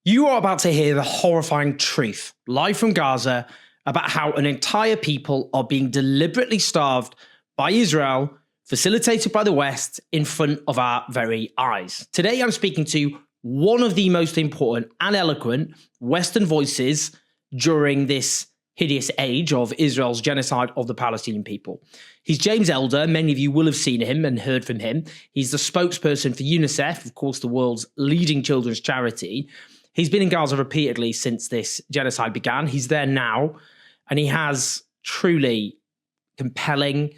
You are about to hear the horrifying truth, live from Gaza, about how an entire people are being deliberately starved by Israel, facilitated by the West, in front of our very eyes. Today, I'm speaking to one of the most important and eloquent Western voices during this hideous age of Israel's genocide of the Palestinian people. He's James Elder. Many of you will have seen him and heard from him. He's the spokesperson for UNICEF, of course, the world's leading children's charity. He's been in Gaza repeatedly since this genocide began. He's there now, and he has truly compelling,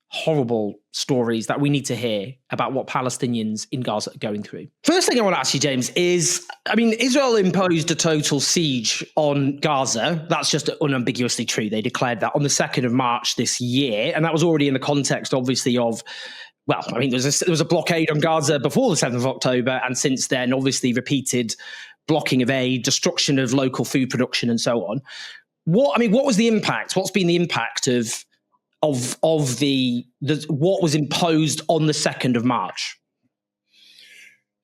horrible stories that we need to hear about what Palestinians in Gaza are going through. First thing I want to ask you, James, is, Israel imposed a total siege on Gaza. That's just unambiguously true. They declared that on the 2nd of March this year, and that was already in the context, obviously, of there was a blockade on Gaza before the 7th of October, and since then, obviously, repeated blocking of aid, destruction of local food production, and so on. What was the impact? What's been the impact of what was imposed on the 2nd of March?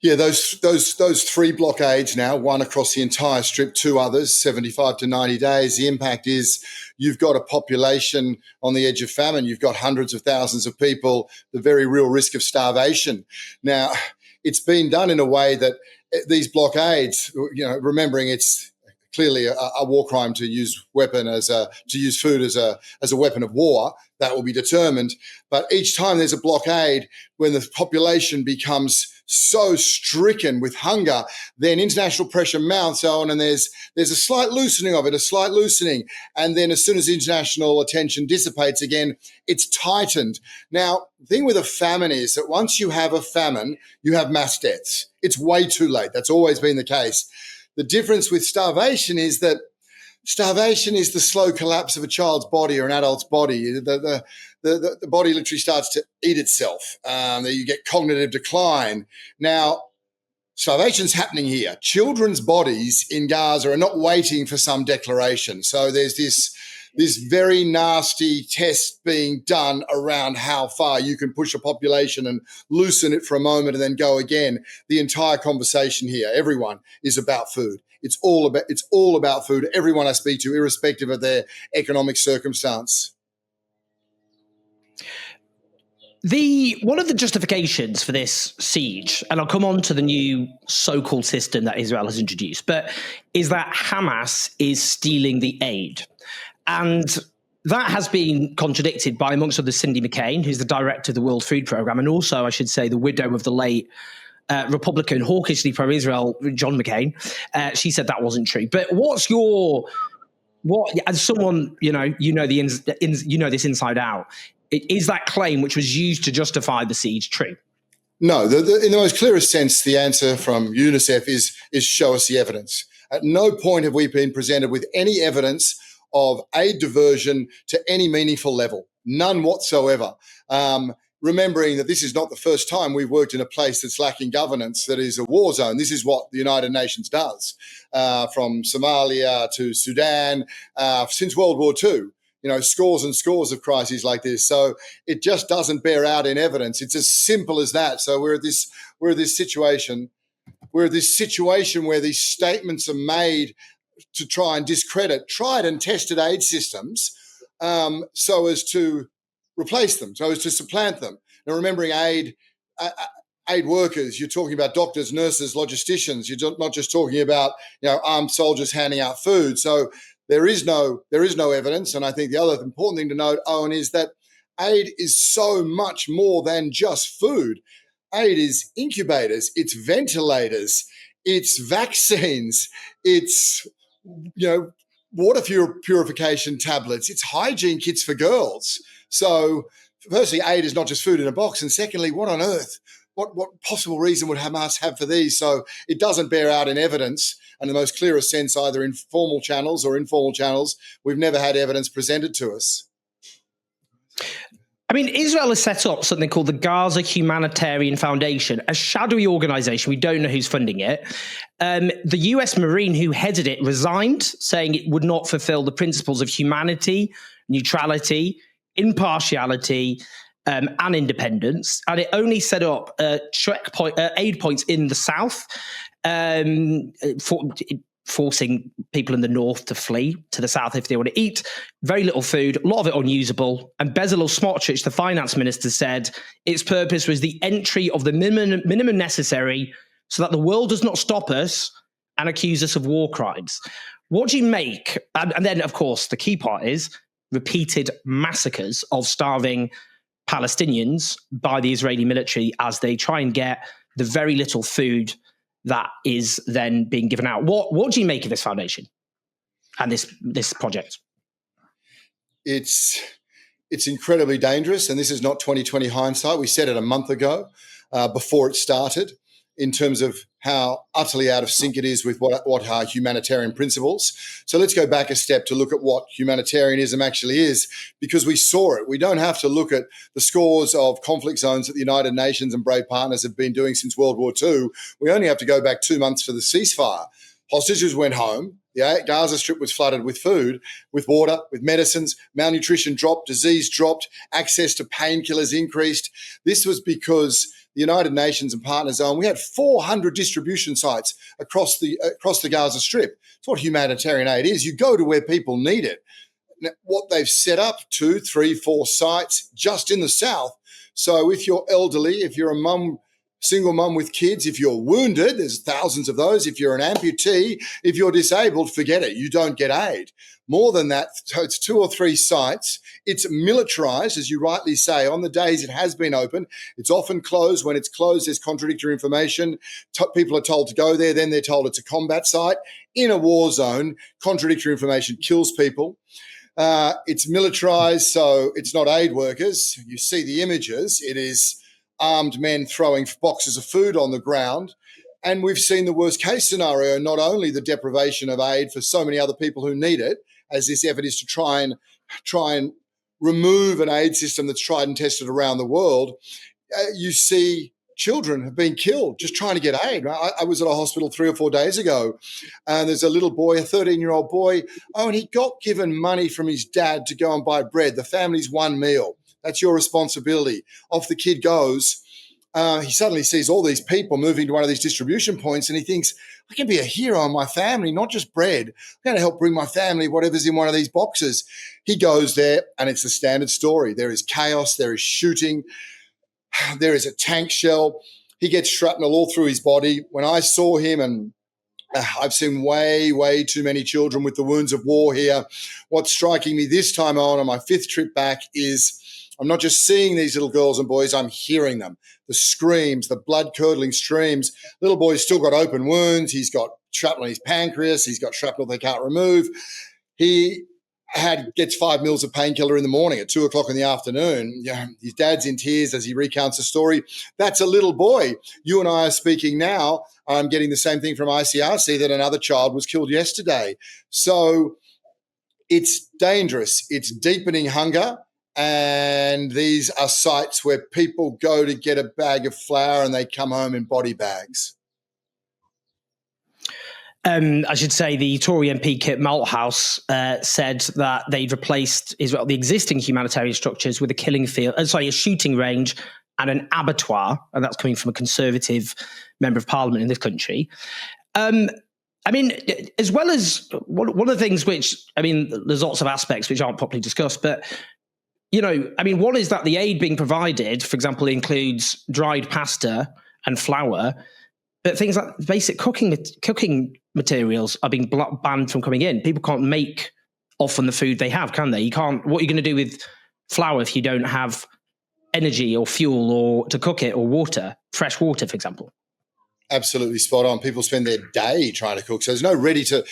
Yeah, those three blockades now, one across the entire strip, two others, 75 to 90 days. The impact is you've got a population on the edge of famine. You've got hundreds of thousands of people, the very real risk of starvation. Now, it's been done in a way that these blockades, remembering it's clearly a war crime to use food as a weapon of war, that will be determined. But each time there's a blockade, when the population becomes so stricken with hunger, then international pressure mounts on, and there's a slight loosening of it, and then as soon as international attention dissipates again, it's tightened. Now, the thing with a famine is that once you have a famine, you have mass deaths. It's way too late. That's always been the case. The difference with starvation is that starvation is the slow collapse of a child's body or an adult's body. The body literally starts to eat itself. You get cognitive decline. Now, starvation's happening here. Children's bodies in Gaza are not waiting for some declaration. So there's this very nasty test being done around how far you can push a population and loosen it for a moment and then go again. The entire conversation here, everyone, is about food. It's all about food. Everyone I speak to, irrespective of their economic circumstance. One of the justifications for this siege, and I'll come on to the new so-called system that Israel has introduced, but is that Hamas is stealing the aid. And that has been contradicted by, amongst others, Cindy McCain, who's the director of the World Food Programme, and also, I should say, the widow of the late Republican, hawkishly pro-Israel, John McCain. She said that wasn't true. But as someone, you know this inside out, is that claim, which was used to justify the siege, true? No, in the most clearest sense, the answer from UNICEF is show us the evidence. At no point have we been presented with any evidence of aid diversion to any meaningful level, none whatsoever. Remembering that this is not the first time we've worked in a place that's lacking governance, that is a war zone. This is what the United Nations does, from Somalia to Sudan, since World War II. Scores and scores of crises like this. So it just doesn't bear out in evidence. It's as simple as that. So we're at this situation where these statements are made to try and discredit tried and tested aid systems, so as to replace them, so as to supplant them. Now, remembering aid workers, you're talking about doctors, nurses, logisticians. You're not just talking about armed soldiers handing out food. So there is no evidence. And I think the other important thing to note, Owen, is that aid is so much more than just food. Aid is incubators, it's ventilators, it's vaccines, it's water purification tablets, it's hygiene kits for girls. So firstly, aid is not just food in a box. And secondly, what on earth, what possible reason would Hamas have for these? So it doesn't bear out in evidence. And in the most clearest sense, either in formal channels or informal channels, we've never had evidence presented to us. Israel has set up something called the Gaza Humanitarian Foundation, a shadowy organization. We don't know who's funding it. The US Marine who headed it resigned, saying it would not fulfill the principles of humanity, neutrality, impartiality, and independence. And it only set up aid points in the south forcing people in the north to flee to the south if they want to eat. Very little food, a lot of it unusable. And Bezalel Smotrich, the finance minister, said its purpose was the entry of the minimum necessary so that the world does not stop us and accuse us of war crimes. What do you make? And then, of course, the key part is repeated massacres of starving Palestinians by the Israeli military as they try and get the very little food that is then being given out. What do you make of this foundation and this project? It's incredibly dangerous, and this is not 2020 hindsight. We said it a month ago before it started, in terms of how utterly out of sync it is with what are humanitarian principles. So let's go back a step to look at what humanitarianism actually is, because we saw it. We don't have to look at the scores of conflict zones that the United Nations and brave partners have been doing since World War II. We only have to go back 2 months to the ceasefire. Hostages went home. The Gaza Strip was flooded with food, with water, with medicines. Malnutrition dropped, disease dropped, access to painkillers increased. This was because the United Nations and partner zone, we had 400 distribution sites across the Gaza Strip. It's what humanitarian aid is. You go to where people need it. Now, what they've set up, 2, 3, 4 sites just in the south. So if you're elderly, if you're a single mum with kids, if you're wounded, there's thousands of those. If you're an amputee, if you're disabled, forget it. You don't get aid. More than that, so it's 2 or 3 sites. It's militarized, as you rightly say. On the days it has been open, it's often closed. When it's closed, there's contradictory information. People are told to go there, then they're told it's a combat site. In a war zone, contradictory information kills people. It's militarized, so it's not aid workers. You see the images. It is armed men throwing boxes of food on the ground. And we've seen the worst case scenario, not only the deprivation of aid for so many other people who need it, as this effort is to try and remove an aid system that's tried and tested around the world. You see children have been killed just trying to get aid. I was at a hospital 3 or 4 days ago, and there's a little boy, a 13-year-old boy, and he got given money from his dad to go and buy bread. The family's one meal. That's your responsibility. Off the kid goes. He suddenly sees all these people moving to one of these distribution points, and he thinks, I can be a hero in my family, not just bread. I'm going to help bring my family whatever's in one of these boxes. He goes there, and it's the standard story. There is chaos. There is shooting. There is a tank shell. He gets shrapnel all through his body. When I saw him, and I've seen way, way too many children with the wounds of war here, what's striking me this time on my 5th trip back is I'm not just seeing these little girls and boys, I'm hearing them. The screams, the blood-curdling screams. Little boy's still got open wounds. He's got shrapnel in his pancreas. He's got shrapnel they can't remove. He gets 5 mils of painkiller in the morning at 2 o'clock in the afternoon. His dad's in tears as he recounts the story. That's a little boy. You and I are speaking now. I'm getting the same thing from ICRC that another child was killed yesterday. So it's dangerous. It's deepening hunger. And these are sites where people go to get a bag of flour and they come home in body bags. I should say the Tory MP Kit Malthouse said that they'd replaced the existing humanitarian structures with a shooting range and an abattoir, and that's coming from a Conservative member of Parliament in this country. As well as one of the things there's lots of aspects which aren't properly discussed, but one is that the aid being provided, for example, includes dried pasta and flour, but things like basic cooking materials are being banned from coming in. People can't make often the food they have, can they? You can't. What are you going to do with flour if you don't have energy or fuel or to cook it, or water, fresh water, for example? Absolutely spot on. People spend their day trying to cook. So there's no ready to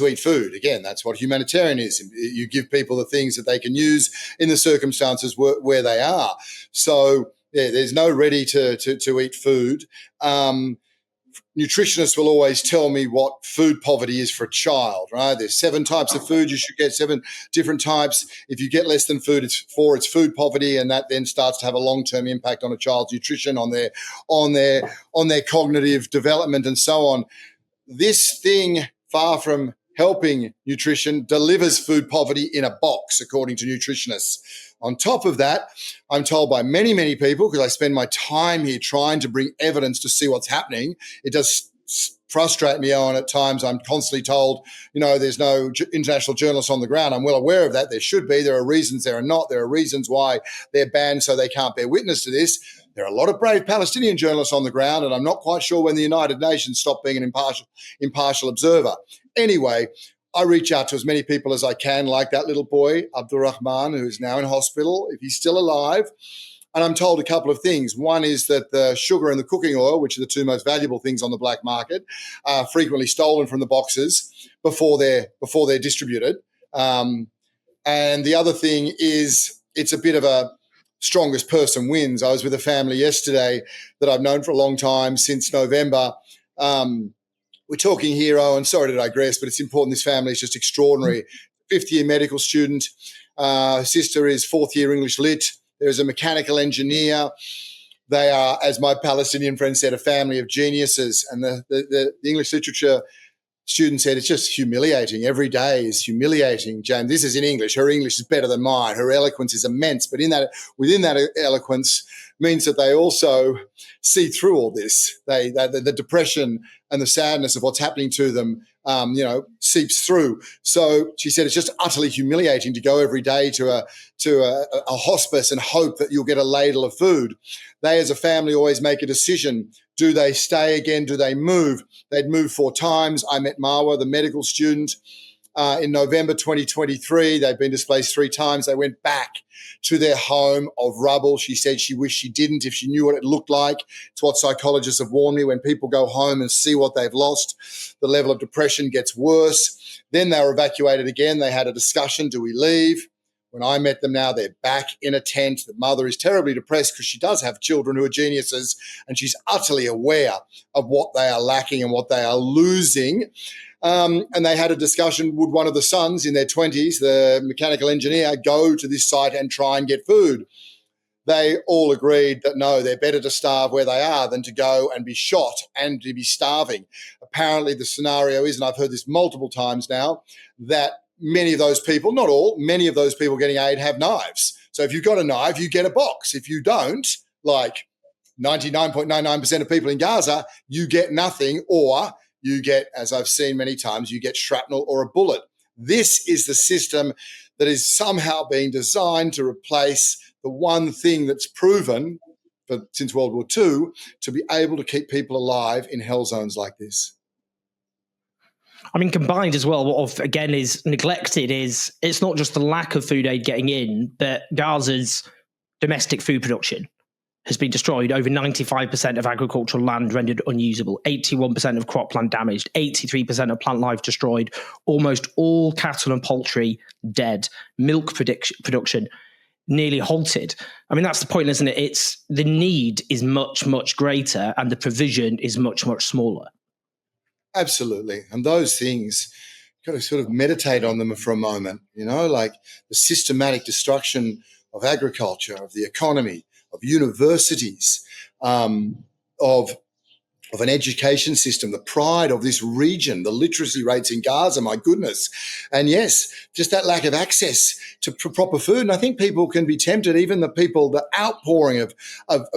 eat food. Again, that's what humanitarian is. You give people the things that they can use in the circumstances where they are. So there's no ready to eat food. Nutritionists will always tell me what food poverty is for a child, right? There's 7 types of food. You should get 7 different types. If you get less than it's food poverty, and that then starts to have a long-term impact on a child's nutrition, on their cognitive development and so on. This thing, far from helping nutrition, delivers food poverty in a box, according to nutritionists. On top of that, I'm told by many, many people, because I spend my time here trying to bring evidence to see what's happening, it does frustrate me, Owen. At times I'm constantly told, there's no international journalists on the ground. I'm well aware of that. There should be. There are reasons there are not. There are reasons why they're banned, so they can't bear witness to this. There are a lot of brave Palestinian journalists on the ground, and I'm not quite sure when the United Nations stopped being an impartial observer. Anyway, I reach out to as many people as I can, like that little boy, Abdurrahman, who's now in hospital, if he's still alive. And I'm told a couple of things. One is that the sugar and the cooking oil, which are the two most valuable things on the black market, are frequently stolen from the boxes before they're distributed. And the other thing is it's a bit of a strongest person wins. I was with a family yesterday that I've known for a long time, since November. We're talking here, and sorry to digress, but it's important. This family is just extraordinary. Fifth-year medical student. Sister is fourth-year English Lit. There's a mechanical engineer. They are, as my Palestinian friend said, a family of geniuses. And the English literature student said, it's just humiliating. Every day is humiliating. Jane, this is in English. Her English is better than mine. Her eloquence is immense. But within that eloquence means that they also see through all this. The depression and the sadness of what's happening to them, seeps through. So she said, it's just utterly humiliating to go every day to a hospice and hope that you'll get a ladle of food. They, as a family, always make a decision. Do they stay again? Do they move? They'd moved 4 times. I met Marwa, the medical student, in November 2023. They've been displaced 3 times. They went back to their home of rubble. She said she wished she didn't if she knew what it looked like. It's what psychologists have warned me. When people go home and see what they've lost, the level of depression gets worse. Then they were evacuated again. They had a discussion. Do we leave? When I met them now, they're back in a tent. The mother is terribly depressed because she does have children who are geniuses, and she's utterly aware of what they are lacking and what they are losing. And they had a discussion, would one of the sons in their 20s, the mechanical engineer, go to this site and try and get food? They all agreed that no, they're better to starve where they are than to go and be shot and to be starving. Apparently the scenario is, and I've heard this multiple times now, that many of those people, not all, many of those people getting aid have knives. So if you've got a knife, you get a box. If you don't, like 99.99% of people in Gaza, you get nothing, or you get, as I've seen many times, you get shrapnel or a bullet. This is the system that is somehow being designed to replace the one thing that's proven since World War II to be able to keep people alive in hell zones like this. I mean, combined as well, what again is neglected is it's not just the lack of food aid getting in, but Gaza's domestic food production has been destroyed. Over 95% of agricultural land rendered unusable, 81% of cropland damaged, 83% of plant life destroyed, almost all cattle and poultry dead, milk production nearly halted. I mean, that's the point, isn't it? It's the need is much, much greater and the provision is much, much smaller. Absolutely. And those things, you've got to sort of meditate on them for a moment, like the systematic destruction of agriculture, of the economy, of universities, of an education system, the pride of this region, the literacy rates in Gaza, my goodness. And yes, just that lack of access to proper food. And I think people can be tempted, even the outpouring of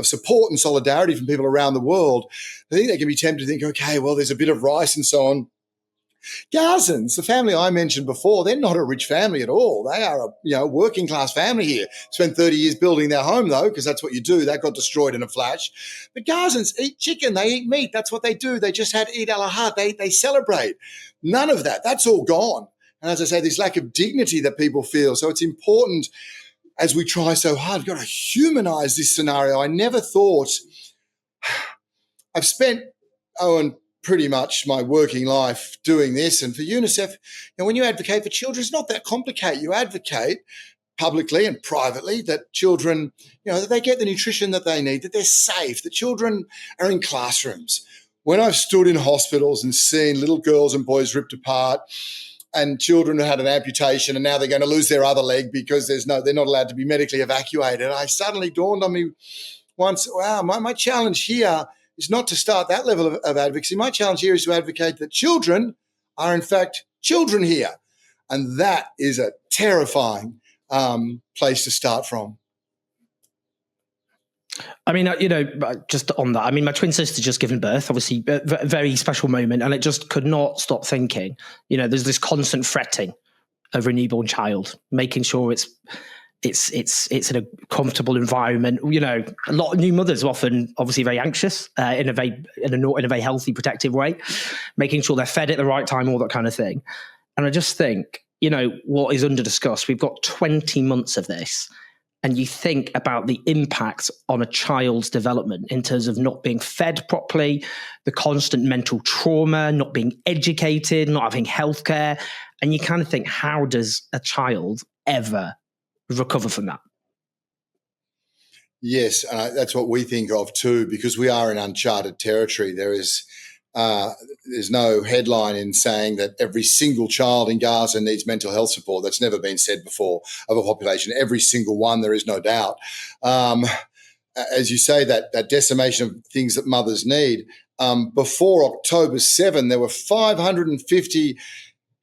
support and solidarity from people around the world, I think they can be tempted to think, okay, well, there's a bit of rice and so on. Gazans, the family I mentioned before, they're not a rich family at all. They are a working class family here. Spent 30 years building their home though, because that's what you do. That got destroyed in a flash. But Gazans eat chicken, they eat meat. That's what they do. They just had Eid al-Adha. They celebrate. None of that. That's all gone. And as I say, this lack of dignity that people feel. So it's important as we try so hard, we've got to humanize this scenario. I never thought I've spent, pretty much my working life doing this. And for UNICEF, when you advocate for children, it's not that complicated. You advocate publicly and privately that children, that they get the nutrition that they need, that they're safe, that children are in classrooms. When I've stood in hospitals and seen little girls and boys ripped apart and children who had an amputation and now they're going to lose their other leg because they're not allowed to be medically evacuated, I suddenly dawned on me once, wow, my challenge here is not to start that level of advocacy. My challenge here is to advocate that children are, in fact, children here. And that is a terrifying place to start from. I mean, just on that, I mean, my twin sister just given birth, obviously a very special moment, and it just could not stop thinking, there's this constant fretting over a newborn child, making sure it's in a comfortable environment. A lot of new mothers are often obviously very anxious in a very healthy, protective way, making sure they're fed at the right time, all that kind of thing. And I just think, what is under discussed, we've got 20 months of this. And you think about the impact on a child's development in terms of not being fed properly, the constant mental trauma, not being educated, not having healthcare. And you kind of think, how does a child ever recover from that? Yes, that's what we think of too, because we are in uncharted territory. There's no headline in saying that every single child in Gaza needs mental health support. That's never been said before of a population. Every single one, there is no doubt. As you say, that decimation of things that mothers need. Before October 7, there were 550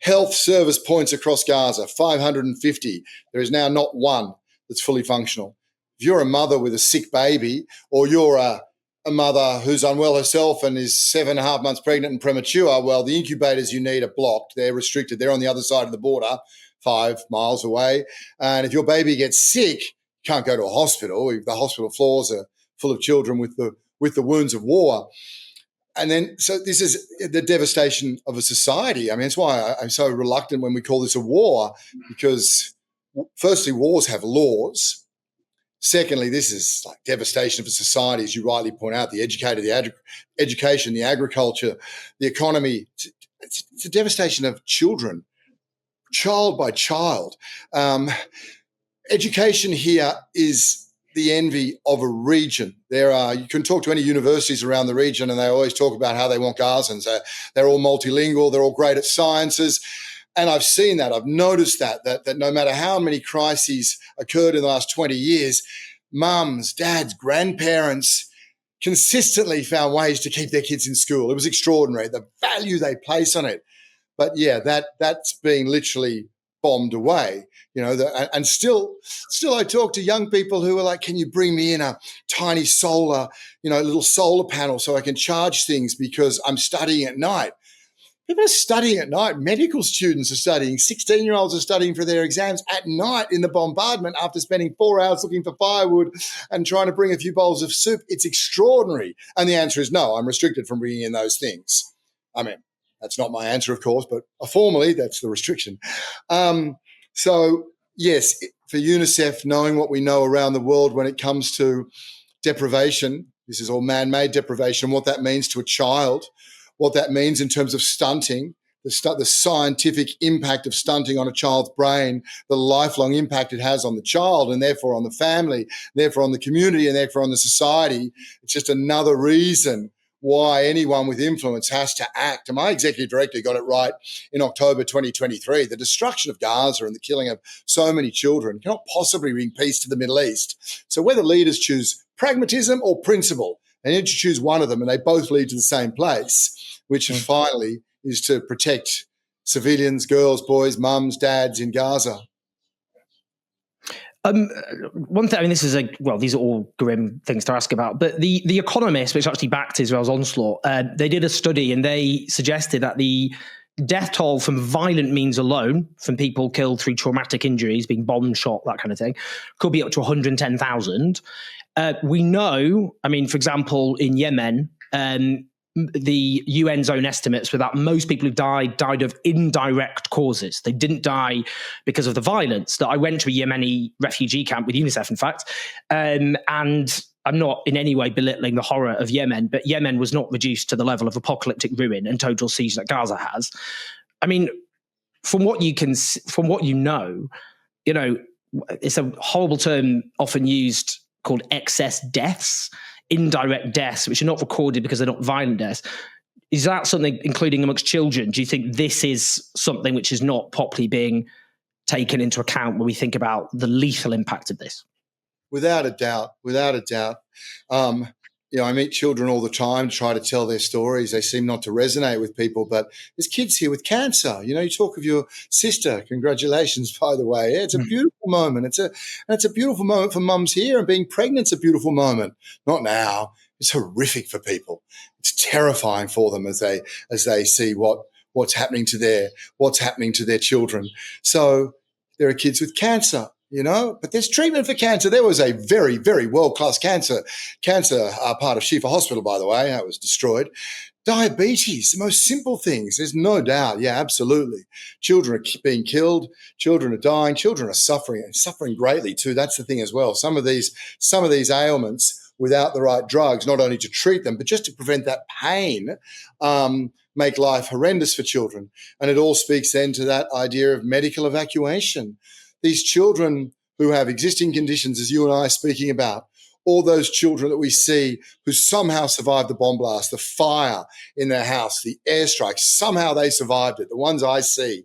health service points across Gaza, 550. There is now not one that's fully functional. If you're a mother with a sick baby, or you're a mother who's unwell herself and is 7.5 months pregnant and premature, well, the incubators you need are blocked. They're restricted. They're on the other side of the border, 5 miles away. And if your baby gets sick, you can't go to a hospital. The hospital floors are full of children with the wounds of war. And then, so this is the devastation of a society. I mean, that's why I'm so reluctant when we call this a war, because firstly, wars have laws. Secondly, this is like devastation of a society, as you rightly point out, the education, the agriculture, the economy. It's a devastation of children, child by child. Education here is the envy of a region. You can talk to any universities around the region, and they always talk about how they want Gazans. They're all multilingual. They're all great at sciences. And I've seen that. I've noticed that no matter how many crises occurred in the last 20 years, mums, dads, grandparents consistently found ways to keep their kids in school. It was extraordinary, the value they place on it. But yeah, that's being literally bombed away, and still I talk to young people who are like, can you bring me in a tiny solar, little solar panel so I can charge things because I'm studying at night. People are studying at night. Medical students are studying. 16-year-olds are studying for their exams at night in the bombardment after spending 4 hours looking for firewood and trying to bring a few bowls of soup. It's extraordinary. And the answer is no, I'm restricted from bringing in those things. I mean, that's not my answer, of course, but formally, that's the restriction. So, yes, for UNICEF, knowing what we know around the world when it comes to deprivation, this is all man-made deprivation, what that means to a child, what that means in terms of stunting, the scientific impact of stunting on a child's brain, the lifelong impact it has on the child and therefore on the family, therefore on the community and therefore on the society. It's just another reason why anyone with influence has to act. And my executive director got it right in October 2023. The destruction of Gaza and the killing of so many children cannot possibly bring peace to the Middle East. So whether leaders choose pragmatism or principle, they need to choose one of them, and they both lead to the same place, which finally is to protect civilians, girls, boys, mums, dads in Gaza. One thing, I mean, these are all grim things to ask about, but the Economist, which actually backed Israel's onslaught, they did a study and they suggested that the death toll from violent means alone, from people killed through traumatic injuries, being bombed, shot, that kind of thing, could be up to 110,000. We know, I mean, for example, in Yemen, the UN's own estimates were that most people who died of indirect causes. They didn't die because of the violence. That I went to a Yemeni refugee camp with UNICEF, in fact, and I'm not in any way belittling the horror of Yemen, but Yemen was not reduced to the level of apocalyptic ruin and total siege that Gaza has. I mean, from what you know, it's a horrible term often used called excess deaths. Indirect deaths, which are not recorded because they're not violent deaths. Is that something, including amongst children? Do you think this is something which is not properly being taken into account when we think about the lethal impact of this? Without a doubt. I meet children all the time to try to tell their stories. They seem not to resonate with people, but there's kids here with cancer. You talk of your sister. Congratulations, by the way. Yeah, it's a beautiful moment. It's a beautiful moment for mums here, and being pregnant's a beautiful moment. Not now. It's horrific for people. It's terrifying for them as they see what's happening to their children. So there are kids with cancer. But there's treatment for cancer. There was a very, very world-class cancer part of Shifa Hospital, by the way. That was destroyed. Diabetes, the most simple things. There's no doubt. Yeah, absolutely. Children are being killed. Children are dying. Children are suffering, and suffering greatly too. That's the thing as well. Some of these ailments, without the right drugs, not only to treat them, but just to prevent that pain, make life horrendous for children. And it all speaks then to that idea of medical evacuation. These children who have existing conditions, as you and I are speaking about, all those children that we see who somehow survived the bomb blast, the fire in their house, the airstrike, somehow they survived it, the ones I see.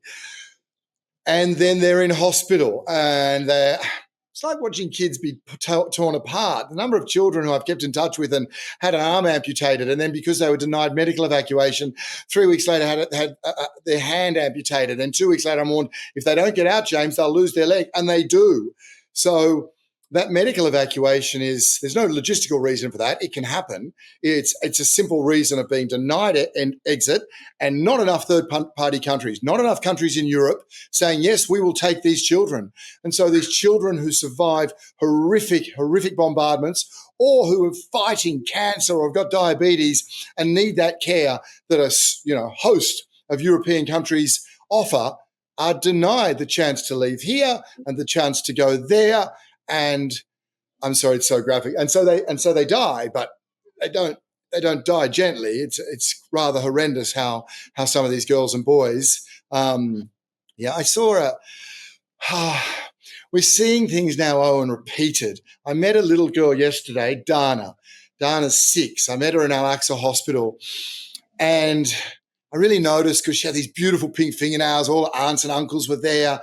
And then they're in hospital, and it's like watching kids be torn apart. The number of children who I've kept in touch with and had an arm amputated, and then because they were denied medical evacuation, 3 weeks later had their hand amputated, and 2 weeks later I'm warned, if they don't get out, James, they'll lose their leg, and they do. So that medical evacuation there's no logistical reason for that. It can happen. It's a simple reason of being denied an exit, and not enough third-party countries, not enough countries in Europe saying, yes, we will take these children. And so these children who survive horrific bombardments, or who are fighting cancer or have got diabetes and need that care that a host of European countries offer, are denied the chance to leave here and the chance to go there. And I'm sorry, it's so graphic. And so they die, but they don't die gently. It's rather horrendous how some of these girls and boys. I saw we're seeing things now, Owen, repeated. I met a little girl yesterday, Dana. Dana's 6. I met her in Al-Aqsa Hospital, and I really noticed because she had these beautiful pink fingernails. All her aunts and uncles were there.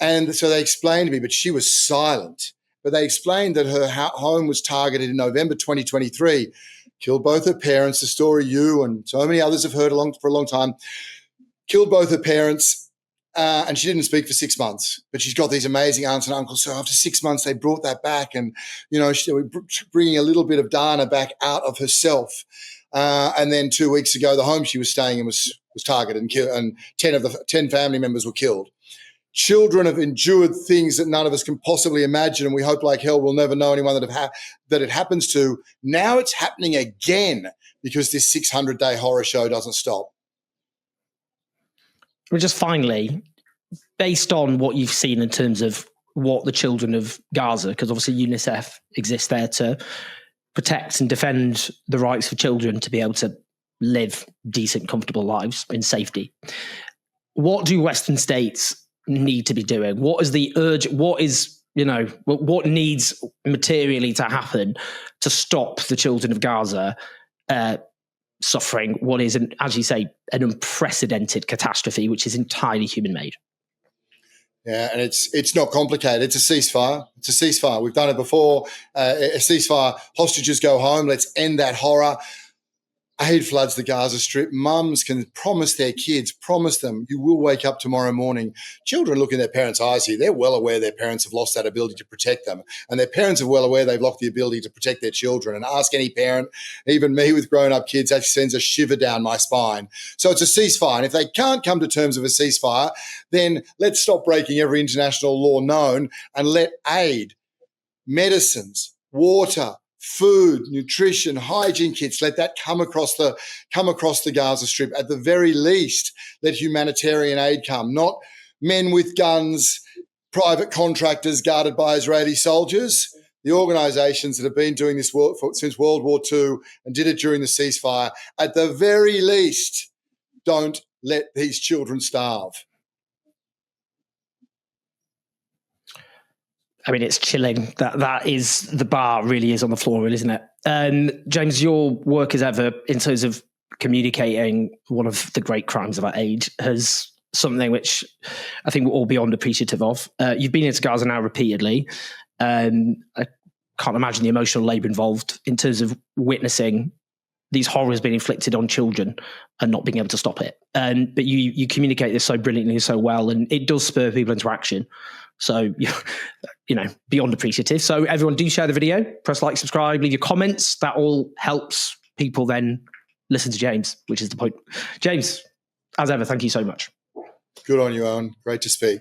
And so they explained to me, but she was silent. But they explained that her home was targeted in November 2023, killed both her parents, the story you and so many others have heard for a long time, killed both her parents, and she didn't speak for 6 months. But she's got these amazing aunts and uncles. So after 6 months, they brought that back, and, they were bringing a little bit of Dana back out of herself. And then 2 weeks ago, the home she was staying in was targeted and killed, and 10 family members were killed. Children have endured things that none of us can possibly imagine, and we hope like hell we'll never know anyone that it happens to. Now it's happening again because this 600-day horror show doesn't stop. Well, just finally, based on what you've seen in terms of what the children of Gaza, because obviously UNICEF exists there to protect and defend the rights for children to be able to live decent, comfortable lives in safety. What do Western states need to be doing? What is the urge? What is, what needs materially to happen to stop the children of Gaza suffering what is, as you say, an unprecedented catastrophe, which is entirely human-made? Yeah, and it's not complicated. It's a ceasefire. It's a ceasefire. We've done it before. A ceasefire. Hostages go home. Let's end that horror. Aid floods the Gaza Strip. Mums can promise their kids, promise them, you will wake up tomorrow morning. Children look in their parents' eyes here. They're well aware their parents have lost that ability to protect them. And their parents are well aware they've lost the ability to protect their children. And ask any parent, even me with grown-up kids, that sends a shiver down my spine. So it's a ceasefire. And if they can't come to terms of a ceasefire, then let's stop breaking every international law known and let aid, medicines, water, food, nutrition, hygiene kits, let that come across the Gaza Strip. At the very least, let humanitarian aid come, not men with guns, private contractors guarded by Israeli soldiers. The organisations that have been doing this since World War II and did it during the ceasefire, at the very least, don't let these children starve. I mean, it's chilling. That is, the bar really is on the floor, isn't it? James, your work as ever in terms of communicating one of the great crimes of our age has something which I think we're all beyond appreciative of. You've been into Gaza now repeatedly. A can't imagine the emotional labour involved in terms of witnessing these horrors being inflicted on children and not being able to stop it. But you communicate this so brilliantly and so well, and it does spur people into action. So, beyond appreciative. So everyone do share the video, press like, subscribe, leave your comments. That all helps people then listen to James, which is the point. James, as ever, thank you so much. Good on you, Owen. Great to speak.